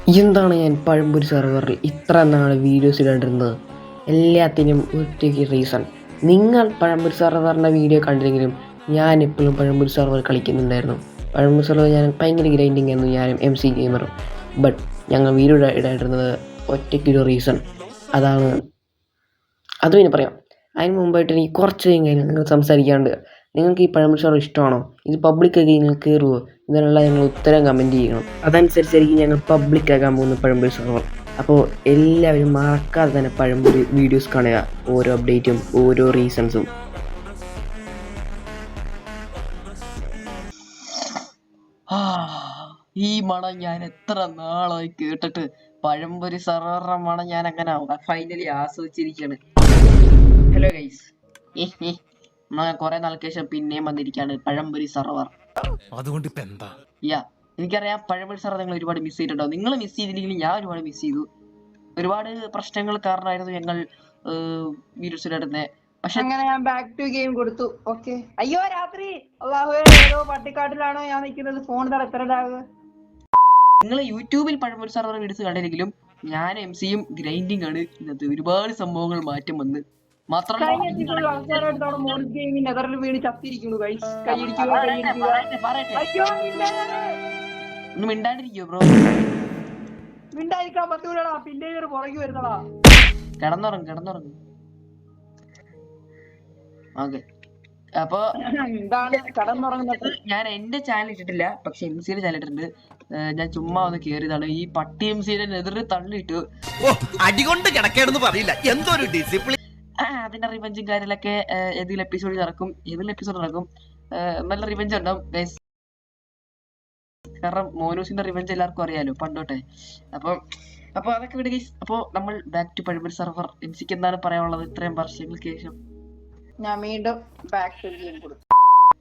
എന്താണ് ഞാൻ പഴംപൊരി സെർവറിൽ ഇത്ര നാൾ വീഡിയോസ് ഇടാണ്ടിരുന്നത്? എല്ലാത്തിനും ഒറ്റയ്ക്ക് റീസൺ. നിങ്ങൾ പഴംപൊരി സെർവറിൻ്റെ വീഡിയോ കണ്ടില്ലെങ്കിലും ഞാൻ എപ്പോഴും പഴംപൊരി സെർവർ കളിക്കുന്നുണ്ടായിരുന്നു. പഴംപൊരി സെർവർ ഞാൻ ഭയങ്കര ഗ്രൈൻഡിങ് ആയിരുന്നു, ഞാനും MC ഗെയിമറും. ബട്ട് ഞങ്ങൾ വീഡിയോ ഇടാണ്ടിരുന്നത് ഒറ്റയ്ക്കൊരു റീസൺ. അതാണ് അത് പിന്നെ പറയാം. അതിന് മുമ്പായിട്ട് എനിക്ക് കുറച്ച് കഴിഞ്ഞാൽ നിങ്ങൾ സംസാരിക്കാണ്ട്. നിങ്ങൾക്ക് ഈ പഴംപൊരി സെർവർ ഇഷ്ടമാണോ? ഇത് പബ്ലിക്കാക്കി നിങ്ങൾ കയറുമോ? ഇതിനുള്ള നിങ്ങൾ ഉത്തരം കമൻറ്റ് ചെയ്യണം. അതനുസരിച്ചായിരിക്കും ഞങ്ങൾ പബ്ലിക്കാക്കാൻ പോകുന്ന പഴംപൊരി സെർവർ. അപ്പോൾ എല്ലാവരും മറക്കാതെ തന്നെ പഴംപൊരി വീഡിയോസ് കാണുക. ഓരോ അപ്ഡേറ്റും ഓരോ റീസൺസും. ഈ മണം ഞാൻ എത്ര നാളായി കേട്ടിട്ട്. പഴംപൊരി സെർവറിന്റെ മണം ഞാൻ അങ്ങനെ ഫൈനലി ആസ്വദിച്ചിരിക്കുകയാണ്. ഹലോ ഗൈസ്, കുറെ നാൾക്ക് ശേഷം പിന്നെയും വന്നിരിക്കുകയാണ് പഴംപൊരി സെർവർ. അതുകൊണ്ട് ഇപ്പൊ എന്താ? എനിക്കറിയാം പഴംപൊരി സെർവർ നിങ്ങൾ ഒരുപാട് മിസ് ചെയ്തിട്ടുണ്ടാവും. നിങ്ങൾ മിസ് ചെയ്തില്ലെങ്കിലും ഞാൻ ഒരുപാട് മിസ് ചെയ്തു. ഒരുപാട് പ്രശ്നങ്ങൾ കാരണമായിരുന്നു ഞങ്ങൾ വീഡിയോസിലിടുന്നത്. പക്ഷെ അങ്ങനെ ഞാൻ ബാക്ക് ടു ഗെയിം കൊടുത്തു. ഓക്കെ. അയ്യോ രാത്രി അള്ളാഹുവേ, ഏതോ പട്ടിക്കാട്ടിലാണോ ഞാൻ നിൽക്കുന്നത്? ഫോൺ തരത്തരലാകുക. നിങ്ങൾ യൂട്യൂബിൽ പഴംപൊരി സെർവർ വീഡിയോസ് കണ്ടില്ലെങ്കിലും ഞാൻ MC-യും ഗ്രൈൻഡിങ് ആണ്. ഇതിനകത്ത് ഒരുപാട് സംഭവങ്ങൾ മാറ്റം വന്ന് മാത്രമല്ല ഒന്ന് മിണ്ടാണ്ടിരിക്കോ ബ്രോ? മിണ്ടായിരിക്കാൻ പറ്റൂലടാ, പിന്നെ പുറകെ വരുന്നടാ. കിടന്നുറങ്ങും. ഓക്കെ, അപ്പൊ എന്താണ് കിടന്നുറങ്ങുന്നത്? ഞാൻ എന്റെ ചാനൽ ഇട്ടിട്ടില്ല, പക്ഷെ MC-യുടെ ചാനൽ ഇട്ടിട്ടുണ്ട്. ഞാൻ ചുമ്മാ ഒന്ന് കേറിയതാണ്. ഈ പട്ടി MC-യുടെ എതിരെ തള്ളിയിട്ടു. അടികൊണ്ട് കിടക്കേണ്ടെന്ന് പറയില്ല, എന്തൊരു ഡിസിപ്ലിൻ. അതിന്റെ റിവെഞ്ചും കാര്യങ്ങളൊക്കെ ഏതെങ്കിലും എപ്പിസോഡ് നടക്കും. നല്ല റിവെഞ്ച് ഉണ്ടാവും ഗൈസ്. കാരണം മോനൂസിന്റെ റിവെഞ്ച് എല്ലാവർക്കും അറിയാലോ പണ്ടോട്ടെ. അപ്പൊ അതൊക്കെ വിട് ഗൈസ്. അപ്പൊ നമ്മൾ ബാക്ക് ടു പഴംപൊരി സെർവർ. MC-ക്ക് എന്താണ് പറയാനുള്ളത് ഇത്രയും വർഷങ്ങൾക്ക് ശേഷം? ഞാൻ വീണ്ടും ബാക്ക് ടു ഗെയിം കൊടുത്തു.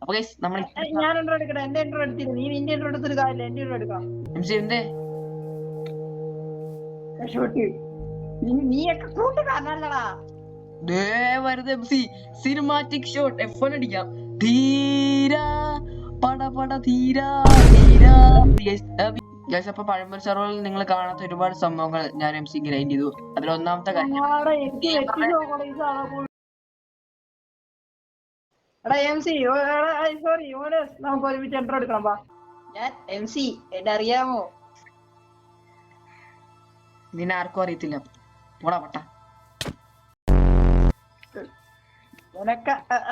അപ്പൊ ഗൈസ് നമ്മൾ ഞാൻ എൻട്രോ എടുക്കട്ടെ? എന്റെ എൻട്രോ എടുത്തില്ല, നീ നിന്റെ എൻട്രോ എടുത്തൊരു കാര്യമില്ല. എന്റെ എൻട്രോ എടുക്കാം. MC എന്തേ നീയൊക്കെ കൂട്ടുകാരനല്ലടാ. വരുത് MC സിനിമാറ്റിക് ഷോട്ട് F1 അടിക്കാം. ധീരാ പട ധീരാ. അപ്പൊ പഴംപൊരി സെർവറിൽ നിങ്ങൾ കാണാത്ത ഒരുപാട് സംഭവങ്ങൾ ഞാൻ MC ഗ്രൈൻഡ് ചെയ്തു. അതിൽ ഒന്നാമത്തെ കാര്യം നമുക്ക് ഒരുമിച്ച് എൻട്രോ എടുക്കണം. ഞാൻ MC, എന്നെ അറിയാമോ? നിന്നെ ആർക്കും അറിയത്തില്ല, പോടാ പട്ട.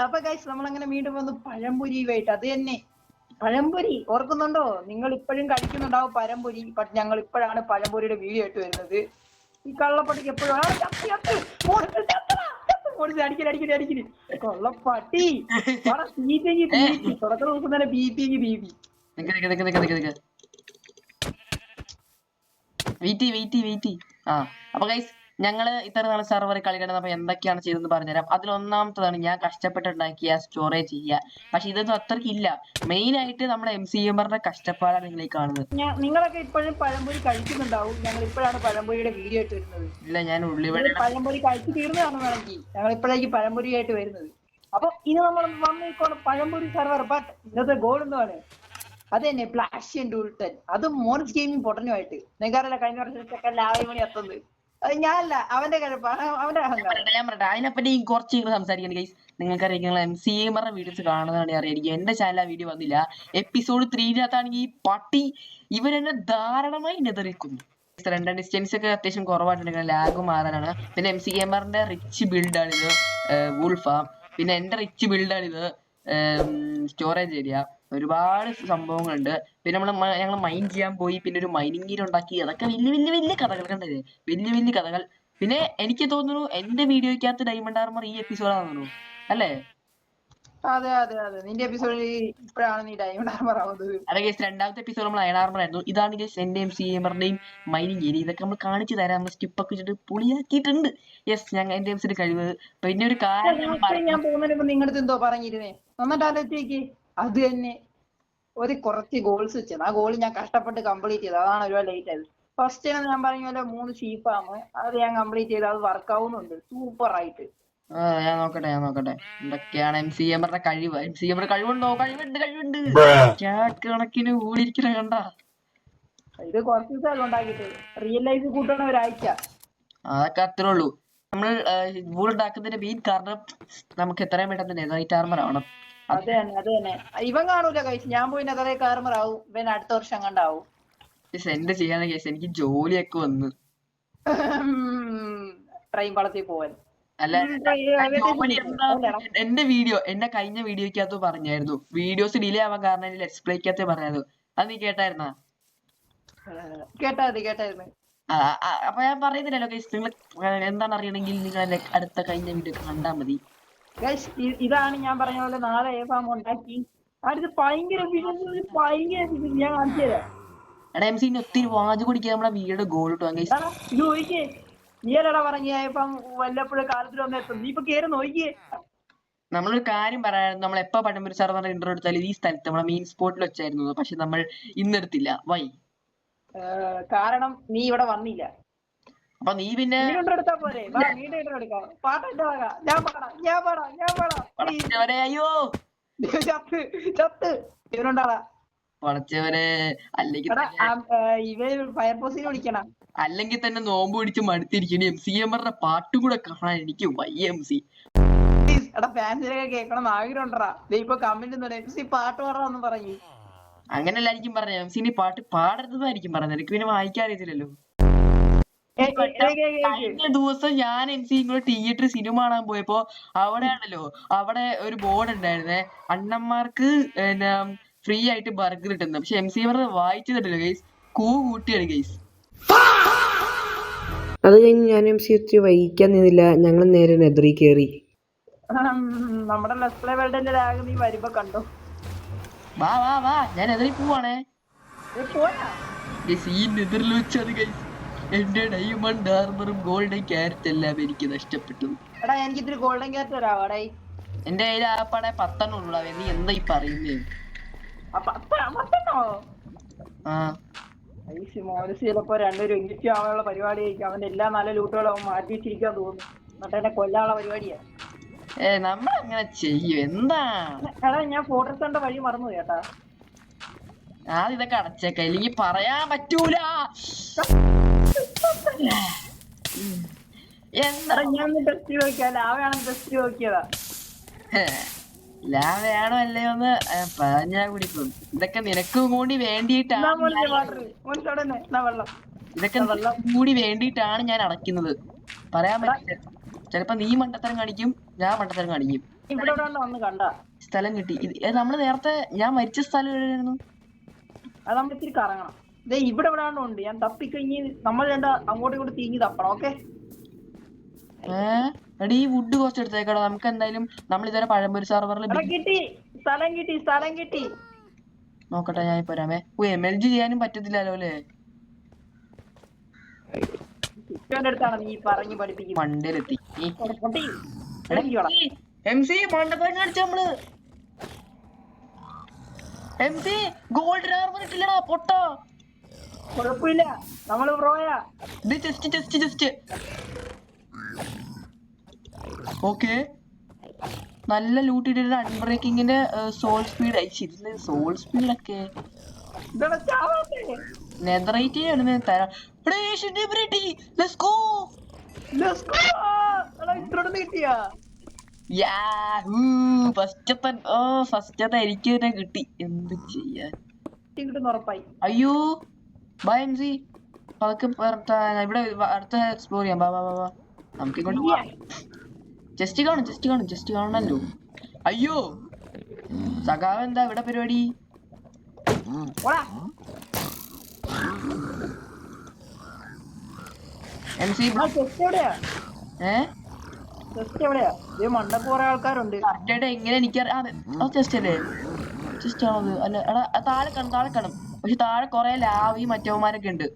അപ്പൊ ഗൈസ്, നമ്മളങ്ങനെ വീണ്ടും വന്ന് പഴംപൊരിയുമായിട്ട്. അത് തന്നെ പഴംപൊരി ഓർക്കുന്നുണ്ടോ? നിങ്ങൾ ഇപ്പോഴും കഴിക്കുന്നുണ്ടാവും പഴംപൊരി. ബട്ട് ഞങ്ങൾ ഇപ്പോഴാണ് പഴംപൊരിയുടെ വീഡിയോ ആയിട്ട് വരുന്നത്. ഈ കള്ളപ്പട്ടിക്ക് എപ്പോഴും അടിക്കല് കൊള്ളപ്പട്ടി. തുടക്ക ദിവസം തന്നെ ബി വെയിറ്റ്. അപ്പൊ ഗൈസ്, ഞങ്ങള് ഇത്ര നാളെ സെർവറിൽ കളിക്കണം. അപ്പൊ എന്തൊക്കെയാണ് ചെയ്തതെന്ന് പറഞ്ഞുതരാം. അതിൽ ഒന്നാമത്തതാണ് ഞാൻ കഷ്ടപ്പെട്ടുണ്ടാക്കിയ സ്റ്റോറേജ് ചെയ്യുക. പക്ഷെ ഇതൊന്നും അത്രയ്ക്ക് ഇല്ല. മെയിൻ ആയിട്ട് നമ്മുടെ MC ഗെയിമറുടെ കഷ്ടപ്പാടാണ് നിങ്ങൾ ഈ കാണുന്നത്. നിങ്ങളൊക്കെ ഇപ്പോഴും പഴംപൊരി കഴിക്കുന്നുണ്ടാവും. ഞങ്ങൾ ഇപ്പോഴാണ് പഴംപൊരിയുടെ വീഡിയോ ആയിട്ട് വരുന്നത്. ഇല്ല, ഞാൻ ഉള്ളിവട പഴംപൊരി കഴിച്ചു തീർന്നതാണ് വേണമെങ്കിൽ. ഞങ്ങൾ ഇപ്പോഴേക്ക് പഴംപൊരി ആയിട്ട് വരുന്നത്. അപ്പൊ ഇത് നമ്മൾ വന്നിരിക്കണം പഴംപൊരി സെർവർ. ബട്ട് ഇന്നത്തെ ഗോൾ എന്താണ്? അത് തന്നെ ഫ്ലാഷ് ആൻഡ് ഉൾട്ടൻ. അതും മോൺസ് ഗെയിമിംഗ് പൊട്ടനുമായിട്ട്. നിങ്ങൾക്കറിയില്ല കഴിഞ്ഞ വർഷത്തേക്ക് 7 മണി എത്തുന്നത്. അത് ഞാനല്ല, അവന്റെ അവന്റെ അഹങ്കാരം. ഞാൻ പറയട്ടെ, അതിനെപ്പറ്റി കുറച്ച് സംസാരിക്കുന്നത് ഗൈസ്. നിങ്ങൾക്കറിയാം, നിങ്ങൾ MC ഗെയിമറുടെ വീഡിയോസ് കാണുന്നതാണ് അറിയായിരിക്കും. എന്റെ ചാനൽ ആ വീഡിയോ വന്നില്ല. എപ്പിസോഡ് 3-ാണെങ്കിൽ ഈ പട്ടി ഇവരെന്നെ ധാരാളമായി നെതറിക്കുന്നു. രണ്ട് ഡിസ്റ്റൻസ് ഒക്കെ അത്യാവശ്യം കുറവായിട്ടുണ്ട്. ലാഗ് മാറാനാണ്. പിന്നെ MC ഗെയിമറിന്റെ റിച്ച് ബിൽഡാണിത് വൂൾഫാം. പിന്നെ എന്റെ റിച്ച് ബിൽഡാണിത് സ്റ്റോറേജ് ഏരിയ. ഒരുപാട് സംഭവങ്ങളുണ്ട്. പിന്നെ ഞങ്ങൾ മൈൻ ചെയ്യാൻ പോയി. പിന്നെ ഒരു മൈനിങ് ഏരിയ ഉണ്ടാക്കി. അതൊക്കെ വലിയ കഥകൾ കണ്ടത്. വലിയ കഥകൾ. പിന്നെ എനിക്ക് തോന്നുന്നു എന്റെ വീഡിയോയ്ക്കകത്ത് ഡയമണ്ട് ആർമർ ഈ എപ്പിസോഡാണെന്ന് തോന്നുന്നു, അല്ലേ? അതെ, നിന്റെ എപ്പിസോഡിൽ ഇപ്പോഴാണ് നീ ഡയമണ്ട് ആർമർ ആവുന്നത്. അതെ ഗൈസ്, രണ്ടാമത്തെ എപ്പിസോഡ് നമ്മൾ അയൺ ആർമർ ആയിരുന്നു. ഇതാണ് ഗൈസ് എന്റെ MC ഗെയിമറുടെയും മൈനിങ് ഏരിയ. ഇതൊക്കെ നമ്മൾ കാണിച്ചു തരാം. നമ്മൾ സ്റ്റിപ്പൊക്കെ വെച്ചിട്ട് പൊളിയാക്കിയിട്ടുണ്ട്. യെസ്, ഞങ്ങൾ എന്റെ MCയുടെ കഴിവ്. പിന്നെ ഒരു കാര്യം ഞാൻ പോകുന്നതിന് നിങ്ങളുടെ എന്തോ പറഞ്ഞിരുന്നേ, നന്നായിട്ട് ആലോചിച്ചേക്ക്. അത് തന്നെ കുറച്ച് ഗോൾസ് വെച്ചത്. ആ ഗോൾ ഞാൻ കഷ്ടപ്പെട്ട് കംപ്ലീറ്റ് ചെയ്തു. അതാണ് ഒരുപാട് ലേറ്റ് ആയത്. ഫസ്റ്റ് ഞാൻ പറഞ്ഞ പോലെ 3 ഷീപ്പാണ്. അത് ഞാൻ കംപ്ലീറ്റ് ചെയ്ത്. അത് വർക്ക് ആവുന്നുണ്ട് സൂപ്പർ ആയിട്ട്. ഞാൻ നോക്കട്ടെ എന്തൊക്കെയാണ് MC ഗെയിമറുടെ കഴിവ്. MC ഗെയിമറുടെ കഴിവുണ്ടോ? കഴിവുണ്ട്. കണക്കിന് ഊടിയിരിക്കണ കണ്ട. ഇത് കുറച്ച് ദിവസം ഉണ്ടാക്കിയിട്ട് റിയൽ ലൈഫ് കൂട്ടണ ഒരാഴ്ച. അതൊക്കെ അത്രേ ഉള്ളൂ. നമ്മൾ വൂൾ ഉണ്ടാക്കുന്നതിന്റെ മെയിൻ കാരണം നമുക്ക് എത്രയും പെട്ടെന്ന് നെതറൈറ്റ് ആർമർ ആവണം. അത് തന്നെ. ഇവൻ കാണൂല കഴിച്ച്, ഞാൻ പോയി നെതറൈറ്റ് ആർമർ ആവും. ഇവൻ അടുത്ത വർഷം കണ്ടാവും. എന്ത് ചെയ്യാന്ന് കേസ് എനിക്ക് ജോലിയൊക്കെ വന്ന് ട്രെയിൻ വളർത്തി പോവാൻ. അല്ല എന്റെ വീഡിയോ എന്റെ കഴിഞ്ഞ വീഡിയോക്കകത്ത് പറഞ്ഞായിരുന്നു വീഡിയോസ് ഡിലേ ആവാൻ കാരണം ലെറ്റ്സ് പ്ലേക്കകത്ത് പറഞ്ഞത്. അത് നീ കേട്ടായിരുന്നാ? കേട്ടായിരുന്നു. അപ്പൊ ഞാൻ പറയുന്നില്ലല്ലോ ഗൈസ്, നിങ്ങൾ എന്താണ് അറിയണമെങ്കിൽ നിങ്ങൾ അടുത്ത കഴിഞ്ഞ വീഡിയോ കണ്ടാ മതി. ഇതാണ് ഞാൻ പറഞ്ഞ പോലെ നാളെ ഫാം ഉണ്ടാക്കി അടുത്ത് ഭയങ്കര ഞാൻ കാണിച്ചു തരാം. എടാ MC ഒത്തിരി വാജ് കുടിക്കാൻ നമ്മളെ വീഡിയോ ഗോൾ കിട്ടുവാൻ ഗൈസ്. ഇത് നോക്കിയേ, നീയല്ലടാ പറഞ്ഞ ഇപ്പം വല്ലപ്പോഴും കാലത്തിൽ വന്നെത്തും. നീ ഇപ്പൊ കേറി നോക്കിയേ. നമ്മളൊരു കാര്യം പറയായിരുന്നു, നമ്മൾ എപ്പോ പഴംപൊരി സാർ ഇന്റർവ്യൂ എടുത്താലും ഈ സ്ഥലത്ത് നമ്മളെ മെയിൻ സ്പോട്ടിൽ വെച്ചായിരുന്നു. പക്ഷെ നമ്മൾ ഇന്നെടുത്തില്ല. വൈ? കാരണം നീ ഇവിടെ വന്നില്ല. അപ്പൊ നീ പിന്നെ എടുത്താ പോരെ? അയ്യോ ചത്ത് ഇവനുണ്ടാളാ വളച്ചവരെ. അല്ലെങ്കിൽ തന്നെ നോമ്പ് പിടിച്ച് മടുത്തിരിക്കണ MCMരുടെ പാട്ടും കൂടെ കാണാൻ എനിക്ക് വയ്യ. MC എടാ ഫാൻസിനൊക്കെ കേൾക്കണം ആഗ്രഹം ഉണ്ടടാ. ഇപ്പൊ കമന്റ് MC പാട്ട് പാടാന്ന് പറഞ്ഞു. അങ്ങനെയല്ലായിരിക്കും പറഞ്ഞ MC പാട്ട് പാടരുതെന്നായിരിക്കും പറഞ്ഞത്. എനിക്ക് പിന്നെ വായിക്കാൻ അറിയത്തില്ലല്ലോ. കഴിഞ്ഞ ദിവസം ഞാൻ MC ഇങ്ങോട്ട് തിയേറ്റർ സിനിമ കാണാൻ പോയപ്പോ അവിടെ ആണല്ലോ, അവിടെ ഒരു ബോർഡ് ഉണ്ടായിരുന്നേ, അണ്ണന്മാർക്ക് ഫ്രീ ആയിട്ട് ബർഗർ കിട്ടുന്നത്. പക്ഷെ MCMർ വായിച്ചിട്ടില്ല ഗൈസ്, കൂട്ടിയാണ് ഗൈസ്. അത് കഴിഞ്ഞ് ഞാൻ MC ഒത്തിരി വൈകിക്കാൻ നിന്നില്ല, ഞങ്ങൾ നേരെ നെതറി കയറി. നമ്മുടെ ലെറ്റ്സ് പ്ലേ വേൾഡിന്റെ ലാഗ് നീ വരുമ്പോ കണ്ടോ? വാ വാ വാ, ഞാൻ നെതറി പോവാണേ. ഈ നെതറിൽ വെച്ചത് ഗൈസ് എന്റെ ഡയമണ്ട് ആർമറും ഗോൾഡൻ ക്യാരറ്റ് എല്ലാം എനിക്ക് നഷ്ടപ്പെട്ടു. എടാ എനിക്ക് ഇത്തിരി ഗോൾഡൻ ക്യാരറ്റ് തരാവാടേ. എന്റെ കയ്യിൽ ആപ്പാടെ 10 ഉള്ള. നീ എന്താ ഈ പറയുന്നേ? ചിലപ്പോ രണ്ടുപേരും ഒന്നിച്ച് ആവാനുള്ള പരിപാടി ആയിരിക്കും. അവന്റെ എല്ലാ നല്ല ലൂട്ടുകളും അവൻ മാറ്റി വെച്ചിരിക്കാൻ തോന്നുന്നു. എന്നിട്ട് എന്നെ കൊല്ലാനുള്ള പരിപാടിയാ. നമ്മളങ്ങനെ ചെയ്യും എന്താ? എടാ ഞാൻ ഫോട്ടോസ് കണ്ട വഴി മറന്നു കേട്ടാ. ആദ്യം ഇതൊക്കെ അടച്ചേക്ക, ഇല്ലെങ്കിൽ പറയാൻ പറ്റൂല. എന്താ ഞാൻ ടെസ്റ്റ് നോക്കിയാ ലാവയാണെന്ന് ടെസ്റ്റ് നോക്കിയതാ. ലാവയാണോ അല്ലയോ എന്ന് പറഞ്ഞാ കുടിക്കും. ഇതൊക്കെ നിനക്കും കൂടി വേണ്ടിയിട്ടാണ്, ഇതൊക്കെ കൂടി വേണ്ടിയിട്ടാണ് ഞാൻ അടയ്ക്കുന്നത്. പറയാൻ പറ്റില്ല. ചിലപ്പോ നീ മണ്ടത്തരം കാണിക്കും, ഞാൻ മണ്ടത്തരം കാണിക്കും. സ്ഥലം കിട്ടി. നമ്മള് നേരത്തെ ഞാൻ മരിച്ച സ്ഥലം എവിടെയായിരുന്നു? അത് നമ്മൾ ഇത്തിരി കറങ്ങണം. ഇവിടെ ഉണ്ട്. ഞാൻ തപ്പിക്കഴിഞ്ഞ് നമ്മൾ രണ്ട അങ്ങോട്ടും ഇങ്ങോട്ട് തീങ്ങി തപ്പണം. ഓക്കെ എടീ വുഡ് കുറച്ച് എടുത്തേക്കടോ. നമുക്ക് എന്തായാലും നമ്മൾ ഇതുവരെ പഴംപൊരി സർവറിൽ സ്ഥലം കിട്ടി. നോക്കട്ടെ, ഞാൻ ഇപ്പൊ വരാമേ. MLG ചെയ്യാനും പറ്റത്തില്ലല്ലോ അല്ലേ? മണ്ടയിലെത്തി. MC മണ്ടത്തരം കാണിച്ച നമ്മള്. MC ഗോൾഡ് ആർമർ ഇട്ടില്ലടാ പൊട്ട. കുഴപ്പമില്ല, നമ്മള് പ്രോയാ. ഇത് ജസ്റ്റ് ഓക്കെ. നല്ല ലൂട്ട് ഇട്ടിട്ട് അൺബ്രേക്കിങ്ങിന്റെ സോൾ സ്പീഡ് അയച്ചിരുന്നു. സോൾ സ്പീഡൊക്കെ നെതറൈറ്റ് തരാം. ഫസ്റ്റത്തെ എനിക്ക് തന്നെ കിട്ടി. എന്ത് ചെയ്യാൻ? അയ്യോ ബൈ MC. പതുക്കെ ഇവിടെ അടുത്ത എക്സ്പ്ലോർ ചെയ്യാം. ബാ നമുക്ക് ജസ്റ്റ് കാണണല്ലോ. അയ്യോ സഖാവ് എന്താ ഇവിടെ പരിപാടി? MC ആൾക്കാരുണ്ട്. എങ്ങനെ എനിക്കറിയാം? ജസ്റ്റ് അല്ലേ? ജസ്റ്റ് ആണത്? അല്ല എടാ താഴെ കാണും. പക്ഷെ താഴെ കൊറേ ലാവി മറ്റവന്മാരൊക്കെ ഉണ്ട്.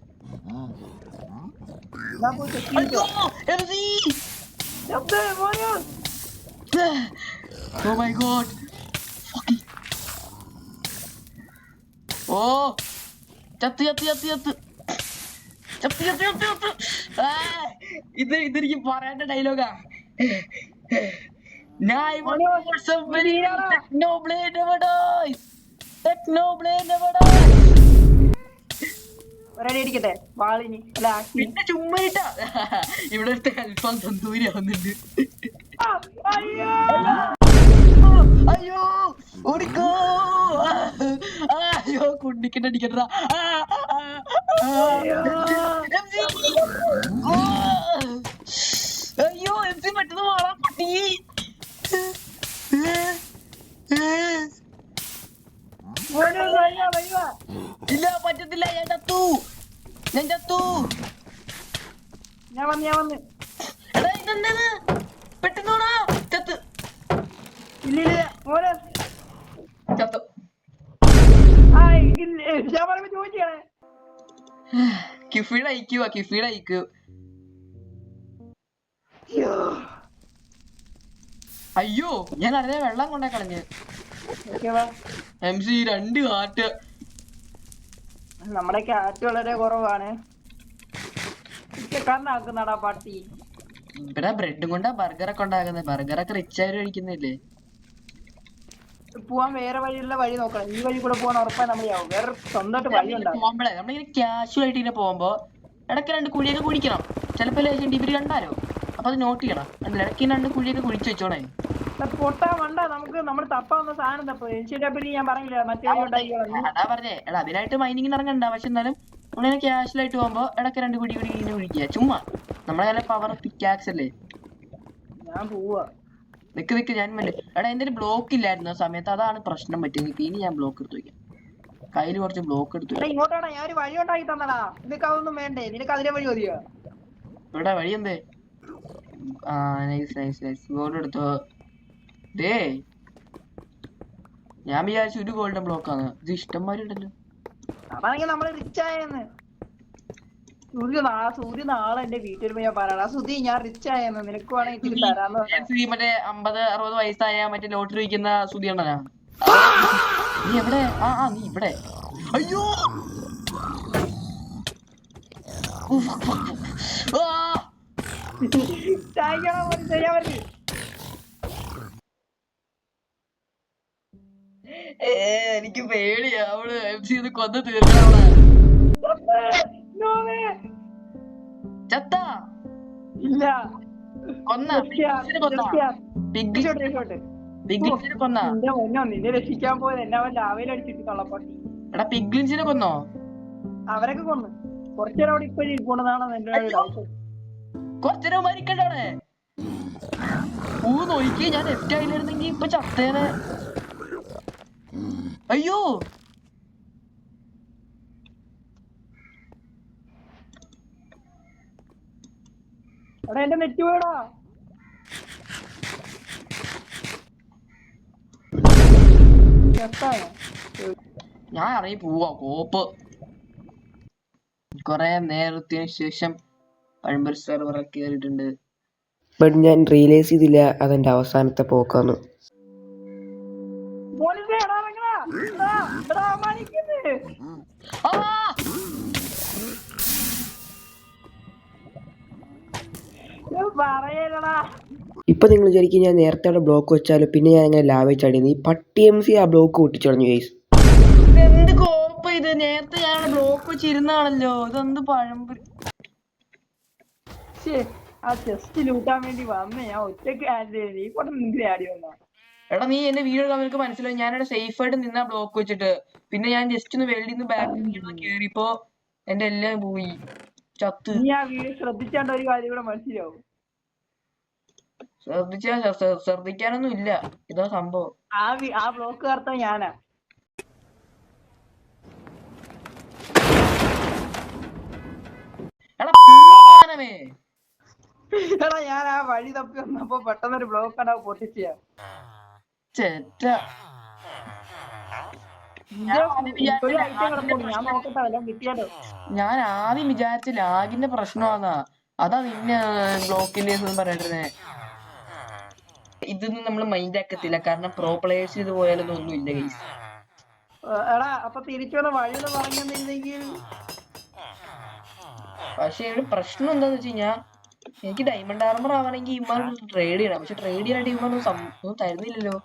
Oh my god. Oh. ചത്ത്. ഇതെനിക്ക് പറയേണ്ട ഡയലോഗാ. ഒരടി അടിക്കട്ടെ വാളിന് അല്ല ആക്സിന്. പിന്നെ ചുമ്മായിട്ടാ ഇവിടെ അൽഫാം തന്തൂരി ആവുന്നുണ്ട്. അയ്യോ അയ്യോ ഓടിക്കോ. അയ്യോ കുണ്ടിക്കിട്ട് അടിക്കട്ടാ. അയ്യോ MC പെട്ടെന്ന് മാറാൻ പറ്റി. മോനെ വയ്യ വയ്യ. ഇല്ല പറ്റത്തില്ല. ഞാൻ ചത്തു. ഞാൻ വന്ന് എടാ ഇതെന്താണ് പെട്ടെന്നോടാ ചത്ത്. ഇല്ല മോനെ ചത്തു. ഞാൻ പറയുമ്പോ ചോദിച്ചാണ് കിഫിയുടെ ഐക്യു. അയ്യോ ഞാൻ അറിയാതെ വെള്ളം കൊണ്ടേ കളഞ്ഞ്. MC 2 heart. നമ്മുടെ കാറ്റ് വളരെ കുറവാണ്. കണ്ണാക്കുന്നാടാ പട്ടി. ഇവിടെ ബ്രെഡും കൊണ്ടാ ബർഗറൊക്കെ ഉണ്ടാക്കുന്നത്. ബർഗറൊക്കെ റിച്ച് ആയിട്ട് കഴിക്കുന്നില്ലേ. പോവാൻ വേറെ വഴിയുള്ള വഴി നോക്കണം. ഈ വഴി കൂടെ പോകാൻ ഉറപ്പായി നമ്മളാവും. വേറെ സ്വന്തമായിട്ട് വഴി ഉണ്ടാവും. പോകുമ്പോഴേ നമ്മളിങ്ങനെ ക്യാഷ്വൽ ആയിട്ട് ഇങ്ങനെ പോകുമ്പോ ഇടയ്ക്ക് 2 കുഴിയൊക്കെ കുഴിക്കണം. ചിലപ്പോ ഡിഗ്രി കണ്ടാലോ അപ്പൊ അത് നോട്ട് ചെയ്യണം. ഇടയ്ക്ക് 2 കുഴിയൊക്കെ കുഴിച്ച് വെച്ചോണേ. പൊട്ടാ വണ്ട നമുക്ക് നമ്മൾ തപ്പാവുന്ന സാധനം തപ്പ്. ഞാൻ പറഞ്ഞില്ല മറ്റേ വഴി ഉണ്ടാക്കിയോളാം. അതാ പറഞ്ഞേ. എടാ അതിനായിട്ട് മൈനിങ്ങിന് ഇറങ്ങണ്ട. പക്ഷെ എന്നാലും നമ്മളിങ്ങനെ ക്യാഷ്വൽ ആയിട്ട് പോകുമ്പോ ഇടയ്ക്ക് 2 കുഴി ഇങ്ങനെ കുഴിക്കുക. ചുമ്മാ നമ്മളെ നല്ല പവർ പിക്കാക്സ് അല്ലേ. ഞാൻ പോവാ. നിക്ക് ഞാൻ എടാ എന്റെ ഒരു ബ്ലോക്ക് ഇല്ലായിരുന്നു ആ സമയത്ത്. അതാണ് പ്രശ്നം പറ്റും. ഇനി ഞാൻ ബ്ലോക്ക് എടുത്തു വയ്ക്കാം. കയ്യിൽ കുറച്ച് ബ്ലോക്ക് എടുത്തു. ഇങ്ങോട്ടാണ് ഞാൻ ഒരു വഴി ഉണ്ടാക്കി തന്നടാ. നിനക്ക് അതൊന്നും വേണ്ടേ? നിനക്ക് അതിനെ വഴി മതിയോ? ഇവിടെ വഴി എന്തേ? ആ നൈസ് ഗോൾഡ് എടുത്തോ. ദേ ഞാൻ വിചാരിച്ചു ഒരു ഗോൾഡൻ ബ്ലോക്ക് ആണ്. ഇത് ഇഷ്ടംമാരി ഉണ്ടല്ലോ. അതാണെങ്കിൽ നമ്മള് റിച്ച് ആയെന്ന്. സൂര്യ നാളെ എന്റെ വീട്ടിൽ പോയി ഞാൻ പറയണ സുധി ഞാൻ റിച്ച് ആയെന്ന്. നിനക്ക് വേണമെങ്കിൽ ഇത്തിരി തരാന്ന്. മറ്റേ 50-60 വയസ്സായ മറ്റേ ലോട്ടറി വയ്ക്കുന്ന സുധിയണ്ണനാ. നീ എവിടെ? നീ ഇവിടെ. അയ്യോ എനിക്ക് പേടിയാ. അവള് MC കൊന്ന് തീർക്കണവളെ. ചത്ത ഇല്ല കൊന്ന കൊന്ന. നിന്നെ രക്ഷിക്കാൻ പോയത് എന്നെ അവൻ ലാവയിൽ അടിച്ചിട്ട് കള്ളപ്പട്ടി. എടാ പിഗ്ലിൻസിനെ കൊന്നോ? അവരൊക്കെ കൊന്നു. കുറച്ചേരം അവിടെ ഇപ്പൊ ഇരിക്കണതാണ് എന്റെ ഡൗട്ട്. കുറച്ചേരം മരിക്കണ്ടേ? നോക്കി ഞാൻ ലെഫ്റ്റ് ആയില്ലായിരുന്നെങ്കി ഇപ്പൊ ചത്തേനെ. അയ്യോ എടാ എന്റെ നെറ്റ് പോയടാ. ഞാൻ ഇറങ്ങി പോവാ കോപ്പ്. കൊറേ നേരത്തിന് ശേഷം പഴമ്പർ സെർവർ കേറിയിട്ടുണ്ട്. ബട്ട് ഞാൻ റിയലൈസ് ചെയ്തില്ല അതെന്റെ അവസാനത്തെ പോക്കാണ്. ഇപ്പൊ നിങ്ങൾ വിചാരിക്കും ഞാൻ നേരത്തെ അവിടെ ബ്ലോക്ക് വെച്ചാലോ പിന്നെ ഞാൻ അങ്ങനെ ലാവേ ചാടിയത്. ഈ പട്ടി MC ആ ബ്ലോക്ക് പൊട്ടിച്ചടഞ്ഞു ഗൈസ്. എന്ത് കോപ്പ ഇത്? നേരത്തെ ഞാൻ ബ്ലോക്ക് വെച്ചിരുന്നാണല്ലോ. ഇതെന്ത് പഴമ്പൊരി. ആ ചെസ്റ്റ് ലൂട്ടാൻ വേണ്ടി വന്ന് ഞാൻ ഒറ്റക്ക് ആഡ് വന്ന. എടാ നീ എന്റെ വീഡിയോ നിനക്ക് മനസ്സിലായി. ഞാനിവിടെ സേഫ് ആയിട്ട് നിന്നാ ബ്ലോക്ക് വെച്ചിട്ട്. പിന്നെ ഞാൻ ജസ്റ്റ് ഒന്ന് വെളിയിൽ നിന്ന് ബാക്ക് കേറിയപ്പോ എന്റെ എല്ലാം പോയി ചത്ത്. നീ ആ വീഡിയോ ശ്രദ്ധിച്ചാണ്ട് ഒരു കാര്യം കൂടെ മനസ്സിലാവും. ശ്രദ്ധിക്കാനൊന്നും ഇല്ല. ഇതാ സംഭവം. ആ ബ്ലോക്ക് കർത്ത ഞാനാ. എടാ ഞാൻ ആ വഴി തപ്പി വന്നപ്പോ പെട്ടെന്നൊരു ബ്ലോക്ക് ആണ് പൊട്ടിച്ച. ഞാൻ ആദ്യം വിചാരിച്ച ലാഗിന്റെ പ്രശ്നമാന്നാ. അതാ നിന്നെ ബ്ലോക്കിന്റെ പറയണ്ടേ. ഇതൊന്നും നമ്മൾ മൈൻഡ് ആക്കത്തില്ല. കാരണം പ്രോ പ്ലേയേഴ്സ് ഇത് പോയാലൊന്നും ഒന്നും ഇല്ല ഗൈസ്. എടാ അപ്പൊ തിരിച്ചുള്ള വഴി പറഞ്ഞെങ്കിൽ. പക്ഷെ ഒരു പ്രശ്നം എന്താന്ന് വെച്ച് കഴിഞ്ഞാ എനിക്ക് ഡയമണ്ട് ആർമർ ആവണമെങ്കിൽ ഇമാർ ട്രേഡ് ചെയ്യണം. പക്ഷെ ട്രേഡ് ചെയ്യാനായിട്ട് ഇമാർ ഒന്നും തരുന്നില്ലല്ലോ.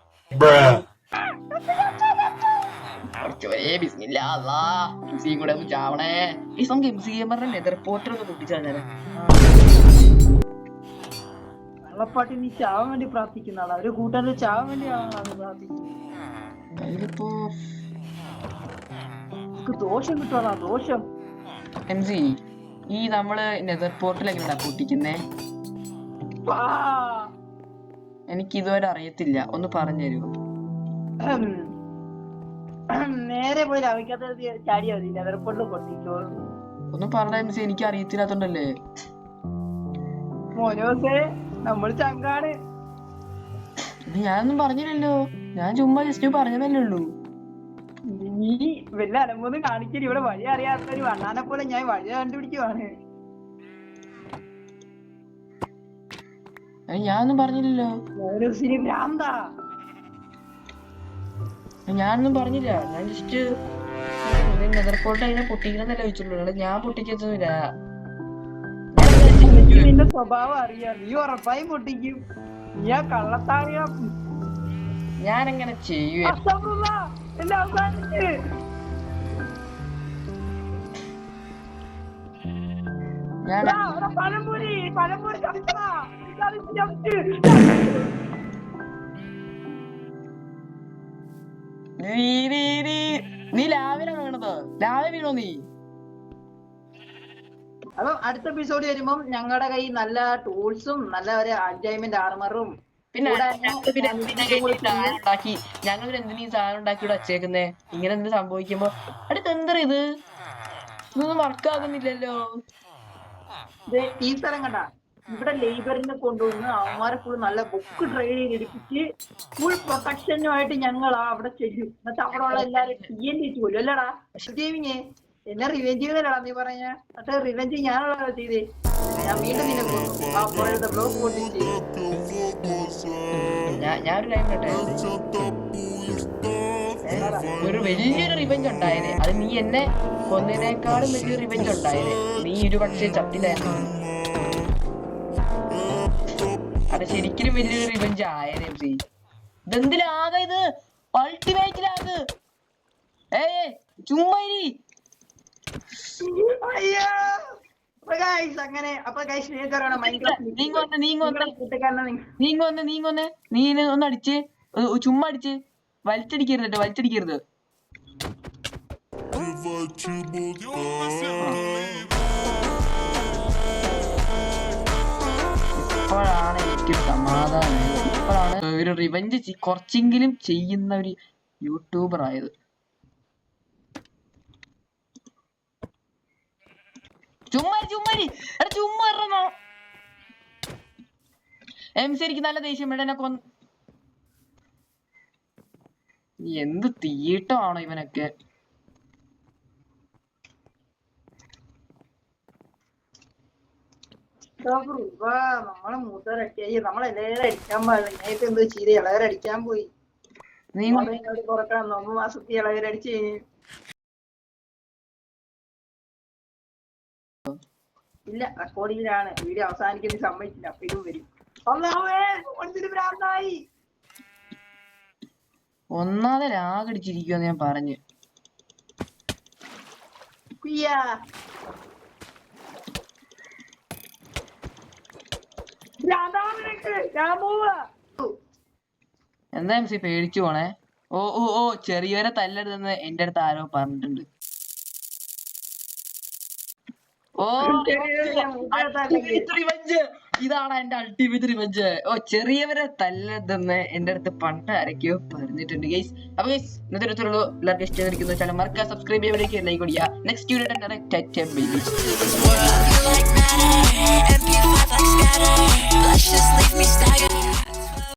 കൂടെ ഒന്ന് ചാവണേ. ഈ നമുക്ക് MCMR നെതർ പോർട്ടൽ ഒന്ന് പൊട്ടിച്ചാൽ കള്ളപ്പാട്ടി നീ ചാവാൻ വേണ്ടി പ്രാർത്ഥിക്കുന്ന ആളാ. ഒരു കൂട്ടുകാരുടെ ചാവാൻ വേണ്ടിയാണോ പ്രാർത്ഥിക്കുന്നത്? അതിലിപ്പോ ദോഷം കിട്ടുവാ, ദോഷം. MC ഈ നമ്മള് നെതർ പോർട്ടൽ എങ്ങനെയാ പൊട്ടിക്കുന്നേ? എനിക്ക് ഇതുവരെ അറിയത്തില്ല, ഒന്ന് പറഞ്ഞുതരുമോ? നേരെ പോയി ലഭിക്കാത്ത ചാടിയാ മതി, നെതർപോർട്ടിൽ പൊട്ടിച്ചോ. ഒന്ന് പറഞ്ഞ MC, എനിക്ക് അറിയത്തില്ലാത്തോണ്ടല്ലേ. മോനോസേ നമ്മൾ ചങ്കാണ്. ഞാനൊന്നും പറഞ്ഞില്ലല്ലോ, ഞാൻ ചുമ്മാ ജസ്റ്റ് പറഞ്ഞതല്ലേ ഉള്ളൂ. നീ വല്ല അലമ്പൊന്നും കാണിക്കല്. ഇവിടെ വഴി അറിയാത്ത ഒരു വണ്ണാനെ പോലെ ഞാൻ വഴി കണ്ടുപിടിക്കുവാണ്. ഞാനൊന്നും പറഞ്ഞില്ലല്ലോ. മോനോസിന് ഭ്രാന്താ. ഞാനൊന്നും പറഞ്ഞില്ല, ഞാൻ ജസ്റ്റ് നെതർപോർട്ട് അതിനെ പൊട്ടിക്കണമെന്നല്ല ചോദിച്ചുള്ളൂ. ഞാൻ പൊട്ടിക്കൊന്നുമില്ല. നിന്റെ സ്വഭാവം അറിയാം, നീ ഉറപ്പായും പൊട്ടിക്കും. നീ ആ കള്ളത്താറിയ ഞാനെങ്ങനെ ചെയ്യൂ? പഴംപൊരി പഴംപൊരി നീ ലാവിലെ വീണത്? ലാവെ വീണോ നീ? അപ്പൊ അടുത്ത എപ്പിസോഡ് വരുമ്പോ ഞങ്ങളുടെ കയ്യിൽ നല്ല ടൂൾസും നല്ല ഒരു അഡ്ജൈൻമെന്റ് ആർമറും പിന്നെ ഞങ്ങൾ എന്തിനീ സാധനം ഉണ്ടാക്കി ഇവിടെ വച്ചേക്കുന്നേ? ഇങ്ങനെ എന്ത് സംഭവിക്കുമ്പോ അടുത്ത് എന്താ ഇത്? ഇതൊന്നും വർക്കാകുന്നില്ലല്ലോ. ഈ സ്ഥലം കണ്ട, ഇവിടെ ലേബറിനെ കൊണ്ടുവന്ന് അവന്മാരെ ഫുൾ നല്ല ബുക്ക് ട്രെയിൻ ചെയ്തിരിപ്പിച്ച് ഫുൾ പ്രൊട്ടക്ഷനുമായിട്ട് ഞങ്ങൾ അവിടെ ചെല്ലും. എന്നിട്ട് അവിടെ ഉള്ള എല്ലാരും TNT പോലും അല്ലടാ ഗെയിമിങ് എന്നെ റിവെഞ്ച് ചെയ്തല്ലടാ നീ പറഞ്ഞ. എന്നിട്ട് റിവെഞ്ച് ഞാനുള്ള ചെയ്തേ. ഞാൻ വീണ്ടും നിന്നെ ബ്ലോക്ക് പൊട്ടിച്ച്. ഞാനൊരു ലൈൻ കേട്ടെ, ഒരു വലിയൊരു റിവെഞ്ച് ഉണ്ടായേനെ. അത് നീ എന്നെ കൊന്നതിനേക്കാളും വലിയൊരു റിവെഞ്ച് ഉണ്ടായേനെ. നീ ഒരു പക്ഷേ ചത്തില്ലായിരുന്നു. അത് ശരിക്കും വലിയൊരു റിവെഞ്ച് ആയേനെ. ഇതെന്തിലാകെ ഇത് അൾട്ടിമേറ്റിലാകെ ചുമ്മാ അങ്ങനെ അപ്പൊ നീ ഒന്ന് അടിച്ച് ചുമ്മാ അടിച്ച് വലിച്ചടിക്കരുത്, വലിച്ചടിക്കരുത്. ഇപ്പോഴാണ് എനിക്ക് സമാധാനം. ഇപ്പോഴാണ് ഒരു റിവെഞ്ച് കുറച്ചെങ്കിലും ചെയ്യുന്ന ഒരു യൂട്യൂബർ ആയത്. ചുമ്മാ MC എനിക്ക് നല്ല ദേഷ്യം ഇവിടെ എന്ത് തീട്ടമാണോ ഇവനൊക്കെ? നമ്മളെ മൂത്തവരൊക്കെ നമ്മളെല്ലാവരും അടിക്കാൻ പാടില്ല. ഞാൻ ഇപ്പൊ എന്ത് ചെയ്ത് ഇളവരടിക്കാൻ പോയി. നീ കുറക്കാൻ 9 മാസത്തിൽ ഇളവരടിച്ച് ഇല്ല, റെക്കോർഡിങ്ങിലാണ്. വീഡിയോ അവസാനിക്കുന്നത് സമ്മതിച്ചില്ല. അപ്പൊ ഇതും വരും. ഒന്നാതെ രാഗടിച്ചിരിക്കുവെന്ന് ഞാൻ പറഞ്ഞു. എന്താ MC പേടിച്ചു പോണേ? ഓ ഓ ഓ ചെറിയവരെ തല്ലരുതെന്ന് എന്റെ അടുത്ത് ആരോ പറഞ്ഞിട്ടുണ്ട്. ഓ റിവെഞ്ച്, ഇതാണ് എന്റെ അൾട്ടിമേറ്റ് റിവെഞ്ച്. ഓ ചെറിയവരെ തല്ലരുതെന്ന് എന്റെ അടുത്ത് പണ്ട് ആരൊക്കെയോ പറഞ്ഞിട്ടുണ്ട് ഗൈസ്. അപ്പൊ ഗൈസ് ഇന്നത്തെ അടുത്തുള്ളൂ. എല്ലാവർക്കും ഇഷ്ടമായിരിക്കുന്നു. ചാനൽ മറക്കുക, സബ്സ്ക്രൈബ് ചെയ്യാൻ ലൈക്ക് കൊടുക്കുക. Next video